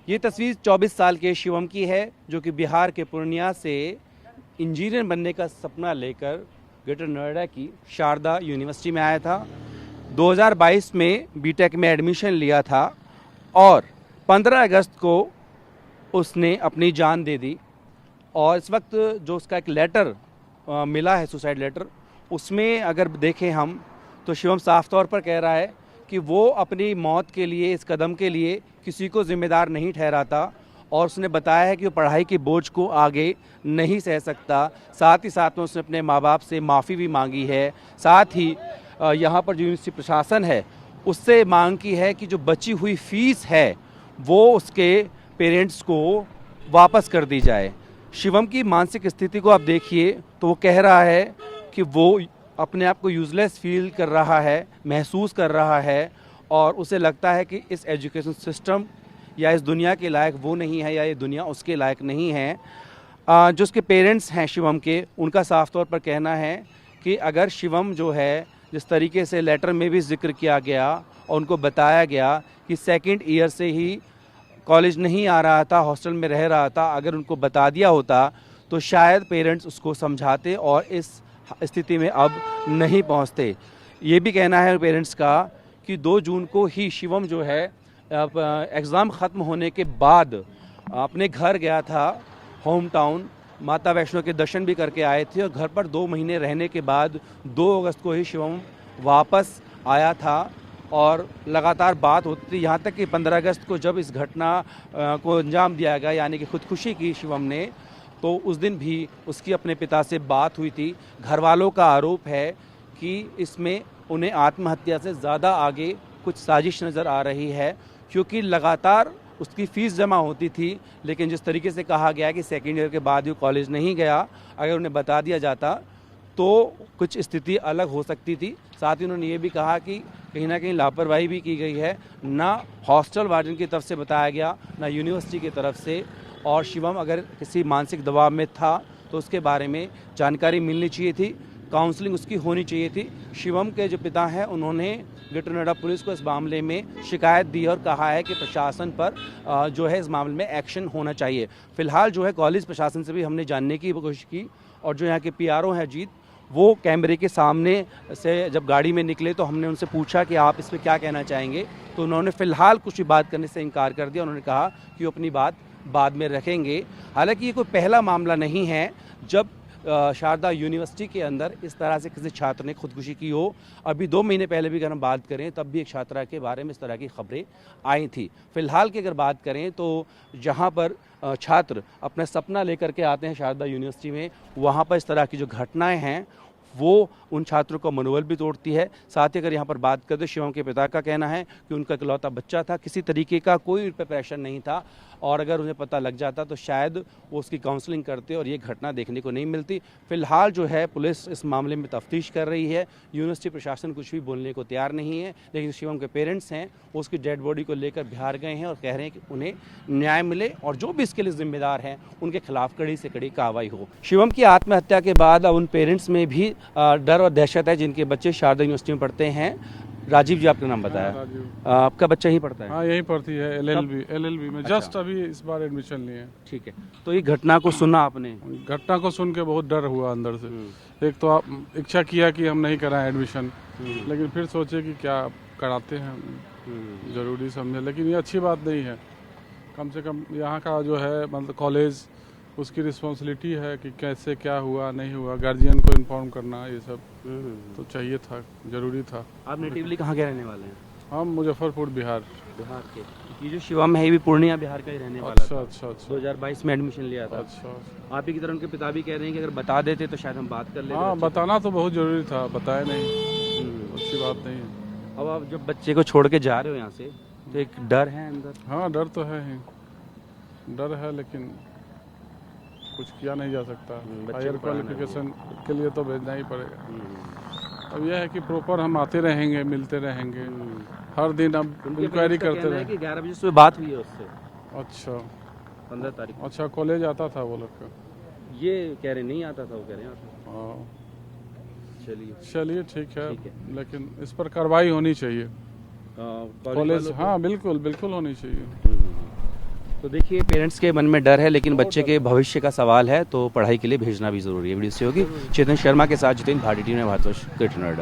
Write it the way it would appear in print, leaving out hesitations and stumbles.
ये तस्वीर 24 साल के शिवम की है, जो कि बिहार के पूर्णिया से इंजीनियर बनने का सपना लेकर ग्रेटर नोएडा की शारदा यूनिवर्सिटी में आया था। 2022 में बीटेक में एडमिशन लिया था और 15 अगस्त को उसने अपनी जान दे दी। और इस वक्त जो उसका एक लेटर मिला है, सुसाइड लेटर, उसमें अगर देखें हम तो शिवम साफ तौर पर कह रहा है कि वो अपनी मौत के लिए, इस कदम के लिए किसी को जिम्मेदार नहीं ठहराता और उसने बताया है कि वो पढ़ाई के बोझ को आगे नहीं सह सकता। साथ ही साथ में उसने अपने माँ बाप से माफ़ी भी मांगी है। साथ ही यहाँ पर जो यूनिवर्सिटी प्रशासन है उससे मांग की है कि जो बची हुई फीस है वो उसके पेरेंट्स को वापस कर दी जाए। शिवम की मानसिक स्थिति को आप देखिए तो वो कह रहा है कि वो अपने आप को यूज़लेस फील कर रहा है, महसूस कर रहा है और उसे लगता है कि इस एजुकेशन सिस्टम या इस दुनिया के लायक वो नहीं है या ये दुनिया उसके लायक नहीं है। जो उसके पेरेंट्स हैं शिवम के, उनका साफ तौर पर कहना है कि अगर शिवम जो है, जिस तरीके से लेटर में भी जिक्र किया गया और उनको बताया गया कि सेकंड ईयर से ही कॉलेज नहीं आ रहा था, हॉस्टल में रह रहा था, अगर उनको बता दिया होता तो शायद पेरेंट्स उसको समझाते और इस स्थिति में अब नहीं पहुंचते। ये भी कहना है पेरेंट्स का कि 2 जून को ही शिवम जो है एग्ज़ाम ख़त्म होने के बाद अपने घर गया था, होम टाउन, माता वैष्णो के दर्शन भी करके आए थे और घर पर 2 महीने रहने के बाद 2 अगस्त को ही शिवम वापस आया था और लगातार बात होती थी। यहाँ तक कि 15 अगस्त को जब इस घटना को अंजाम दिया गया, यानी कि खुदकुशी की शिवम ने, तो उस दिन भी उसकी अपने पिता से बात हुई थी। घर वालों का आरोप है कि इसमें उन्हें आत्महत्या से ज़्यादा आगे कुछ साजिश नज़र आ रही है, क्योंकि लगातार उसकी फ़ीस जमा होती थी, लेकिन जिस तरीके से कहा गया कि सेकेंड ईयर के बाद वो कॉलेज नहीं गया, अगर उन्हें बता दिया जाता तो कुछ स्थिति अलग हो सकती थी। साथ ही उन्होंने ये भी कहा कि कहीं ना कहीं लापरवाही भी की गई है, ना हॉस्टल वार्डन की तरफ से बताया गया, ना यूनिवर्सिटी की तरफ से। और शिवम अगर किसी मानसिक दबाव में था तो उसके बारे में जानकारी मिलनी चाहिए थी, काउंसलिंग उसकी होनी चाहिए थी। शिवम के जो पिता हैं उन्होंने ग्रेटर नोएडा पुलिस को इस मामले में शिकायत दी और कहा है कि प्रशासन पर जो है इस मामले में एक्शन होना चाहिए। फिलहाल जो है कॉलेज प्रशासन से भी हमने जानने की कोशिश की और जो यहाँ के पीआरओ हैं अजीत, वो कैमरे के सामने से जब गाड़ी में निकले तो हमने उनसे पूछा कि आप इस पर क्या कहना चाहेंगे, तो उन्होंने फ़िलहाल कुछ भी बात करने से इनकार कर दिया। उन्होंने कहा कि वो अपनी बात बाद में रखेंगे। हालांकि ये कोई पहला मामला नहीं है जब शारदा यूनिवर्सिटी के अंदर इस तरह से किसी छात्र ने खुदकुशी की हो। अभी 2 महीने पहले भी अगर हम बात करें तब भी एक छात्रा के बारे में इस तरह की खबरें आई थी। फिलहाल की अगर बात करें तो जहां पर छात्र अपना सपना लेकर के आते हैं शारदा यूनिवर्सिटी में, वहां पर इस तरह की जो घटनाएं हैं वो उन छात्रों का मनोबल भी तोड़ती है। साथ ही अगर यहाँ पर बात करें तो शिवम के पिता का कहना है कि उनका इकलौता बच्चा था, किसी तरीके का कोई प्रिपरेशन नहीं था और अगर उन्हें पता लग जाता तो शायद वो उसकी काउंसलिंग करते और ये घटना देखने को नहीं मिलती। फिलहाल जो है पुलिस इस मामले में तफ्तीश कर रही है। यूनिवर्सिटी प्रशासन कुछ भी बोलने को तैयार नहीं है, लेकिन शिवम के पेरेंट्स हैं वो उसकी डेड बॉडी को लेकर बिहार गए हैं और कह रहे हैं कि उन्हें न्याय मिले और जो भी इसके लिए जिम्मेदार हैं उनके खिलाफ कड़ी से कड़ी कार्रवाई हो। शिवम की आत्महत्या के बाद अब उन पेरेंट्स में भी डर और दहशत है जिनके बच्चे शारदा यूनिवर्सिटी में पढ़ते हैं। राजीव जी आपका नाम बताया। आपका बच्चा यहीं पढ़ता है? हाँ यहीं पढ़ती है, एलएलबी में। अच्छा। जस्ट अभी इस बार एडमिशन लिए हैं। ठीक है, तो ये घटना को सुना आपने? घटना को सुन के बहुत डर हुआ अंदर से। एक तो आप इच्छा किया कि हम नहीं कराएं एडमिशन, लेकिन फिर सोचे कि क्या कराते हैं, जरूरी समझे। लेकिन ये अच्छी बात नहीं है। कम से कम यहाँ का जो है मतलब कॉलेज, उसकी रिस्पॉन्सिबिलिटी है कि कैसे क्या हुआ नहीं हुआ, गार्जियन को इन्फॉर्म करना, ये सब तो चाहिए था, जरूरी था। आप नेटिवली कहाँ के रहने वाले हैं? हम मुजफ्फरपुर बिहार। बिहार के। ये जो शिवम है ये भी पूर्णिया बिहार का ही रहने वाला अच्छा था। अच्छा अच्छा 2022 में एडमिशन लिया था। अच्छा। आप ही की तरह उनके पिता भी कह रहे हैं कि अगर बता देते तो शायद हम बात कर लेते। हाँ, बच्चे बताना तो बहुत जरूरी था, बताया नहीं, को। अच्छी बात नहीं है। अब आप जब बच्चे को छोड़ के जा रहे हो यहाँ से तो एक डर है अंदर? हाँ डर तो है ही, डर है, लेकिन कुछ किया नहीं जा सकता। बच्चे हायर को पढ़ाना क्वालिफिकेशन के लिए तो भेजना ही पड़ेगा। अब यह है कि प्रॉपर हम आते रहेंगे, मिलते रहेंगे हर दिन, अब इंक्वायरी करते रहेंगे। 11 बजे सुबह बात हुई है उससे। अच्छा 15 तारीख। अच्छा, कॉलेज आता था वो लोग का? ये कह रहे नहीं आता था, वो कह रहे हैं आता था। हाँ चलिए चलिए ठीक है, ठीक है। लेकिन इस पर कार्रवाई होनी चाहिए कॉलेज। हाँ बिल्कुल बिल्कुल होनी चाहिए। तो देखिए पेरेंट्स के मन में डर है, लेकिन बच्चे के भविष्य का सवाल है, तो पढ़ाई के लिए भेजना भी जरूरी है। वीडियो से होगी चेतन शर्मा के साथ जितेंद्र भाटी, टीम भारतवर्ष, ग्रेटर नोएडा।